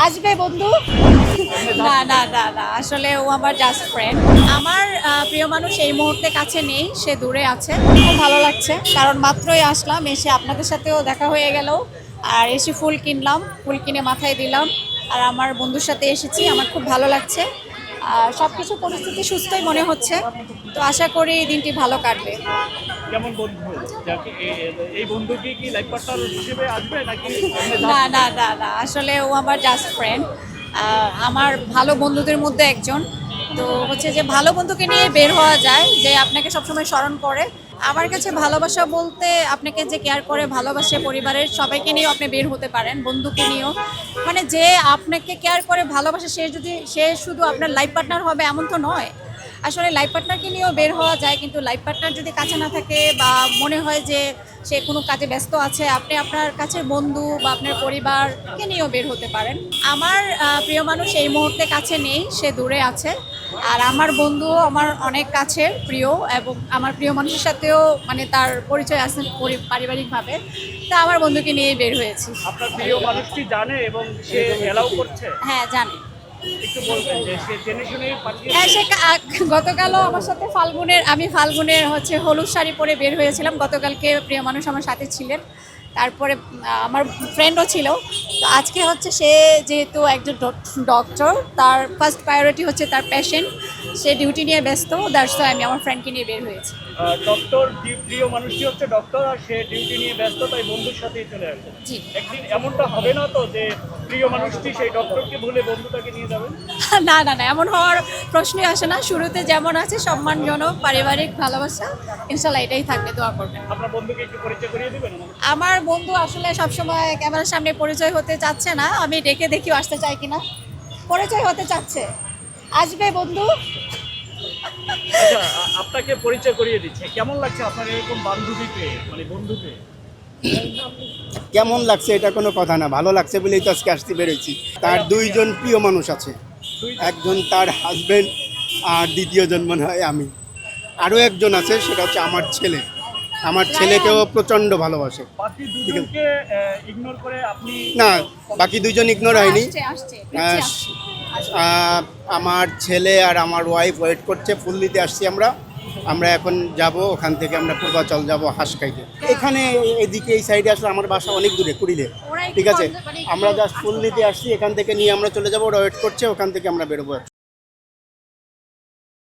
আসবে বন্ধু। না না না না, আসলে ও আমার জাস্ট ফ্রেন্ড। আমার প্রিয় মানুষ এই মুহূর্তে কাছে নেই, সে দূরে আছে। খুব ভালো লাগছে কারণ মাত্রই আসলাম, এসে আপনাদের সাথেও দেখা হয়ে গেল। আর এসে ফুল কিনলাম, ফুল কিনে মাথায় দিলাম। আর আমার বন্ধুর সাথে এসেছি, আমার খুব ভালো লাগছে। আর সব কিছু পরিস্থিতি সুস্থই মনে হচ্ছে, তো আশা করি এই দিনটি ভালো কাটবে। কেমন বন্ধু? এই বন্ধু কি লাইফ পার্টনার হিসেবে আসবে নাকি না না না না, আসলে ও আমার জাস্ট ফ্রেন্ড। আমার ভালো বন্ধুদের মধ্যে একজন। তো হচ্ছে যে ভালো বন্ধুকে নিয়ে বের হওয়া যায়, যে আপনাকে সবসময় স্মরণ করে। আমার কাছে ভালোবাসা বলতে আপনাকে যে কেয়ার করে ভালোবাসে, পরিবারের সবাইকে নিয়েও আপনি বের হতে পারেন, বন্ধুকে নিয়েও। মানে যে আপনাকে কেয়ার করে ভালোবাসে, সে শুধু আপনার লাইফ পার্টনার হবে এমন তো নয়। আসলে লাইফ পার্টনারকে নিয়েও বের হওয়া যায়, কিন্তু লাইফ পার্টনার যদি কাছে না থাকে বা মনে হয় যে সে কোনো কাজে ব্যস্ত আছে, আপনি আপনার কাছের বন্ধু বা আপনার পরিবারকে নিয়েও বের হতে পারেন। আমার প্রিয় মানুষ এই মুহূর্তে কাছে নেই, সে দূরে আছে। আর আমার বন্ধুও আমার অনেক কাছের প্রিয়, এবং আমার প্রিয় মানুষের সাথেও মানে তার পরিচয় আছে পারিবারিকভাবে। তা আমার বন্ধুকে নিয়েই বের হয়েছি। আপনার প্রিয় মানুষটি জানে এবং সে এলাও করছে? হ্যাঁ, জানি। একটু বলবেন যে সে জেনে শুনে পাঠিয়েছে? হ্যাঁ, গতকালও আমার সাথে আমি ফাল্গুনের হচ্ছে হলুদ শাড়ি পরে বের হয়েছিলাম। গতকালকে প্রিয় মানুষ আমার সাথে ছিলেন। তারপরে আমার ফ্রেন্ডও ছিল। তো আজকে হচ্ছে সে যেহেতু একজন ডক্টর, তার ফার্স্ট প্রায়োরিটি হচ্ছে তার পেশেন্ট। সে ডিউটি নিয়ে ব্যস্ত, দ্যাটস ওয়াই আমি আমার ফ্রেন্ডকে নিয়ে বের হয়েছি। ডক্টর, প্রিয় মানুষটি হচ্ছে ডক্টর আর সে ডিউটি নিয়ে ব্যস্ত, তাই বন্ধুর সাথেই চলে আসবে। জি। একদিন এমনটা হবে না তো যে প্রিয় মানুষটি সেই ডক্টরকে ভুলে বন্ধুটাকে নিয়ে যাবেন? না না না, এমন হওয়ার প্রশ্নই আসে না। শুরুতে যেমন আছে সম্মানজনক পারিবারিক ভালোবাসা, ইনশাল্লাহ এটাই থাকবে, দোয়া করবেন। আপনার বন্ধুকে একটু পরিচয় করিয়ে দিবেন? আমার বন্ধু আসলে সবসময় ক্যামেরার সামনে পরিচয় হতে চাচ্ছে না, আমি ডেকে দেখিও আসতে চাই কিনা। পরিচয় হতে চাচ্ছে, আসবে বন্ধু। আচ্ছা, আপনাকে পরিচয় করিয়ে দিচ্ছে। কেমন লাগছে আপনার এরকম বান্ধবীকে, মানে বন্ধুকে? কেমন লাগছে এটা কোনো কথা না, ভালো লাগছে বলেই তো আজকে আসতে বেরোচ্ছি। তার দুইজন প্রিয় মানুষ আছে, একজন তার হাজবেন্ড আর দ্বিতীয়জন মনে হয় আমি। আরও একজন আছে, সেটা হচ্ছে আমার ছেলে। আমার ছেলেকেও প্রচণ্ড ভালোবাসে। বাকি দুজনকে ইগনোর করে আপনি? না, বাকি দুইজন ইগনোর হয়নি। আসছে আসছে, আহ, আসছে। আমার ছেলে আর আমার ওয়াইফ ওয়েট করছে, ফুল দিতে আসছি আমরা। আমরা এখন যাব, ওখান থেকে আমরা পূর্বাচল যাব হাঁসখাইতে। এখানে এদিকে এই সাইডে আসলে আমার বাসা অনেক দূরে, কুড়িলে। ওরা একটু ঠিক আছে, মানে আমরা জাস্ট ফুল দিতে আসছি, এখান থেকে নিয়ে আমরা চলে যাবো। ওরা ওয়েট করছে, ওখান থেকে আমরা বেরোবো।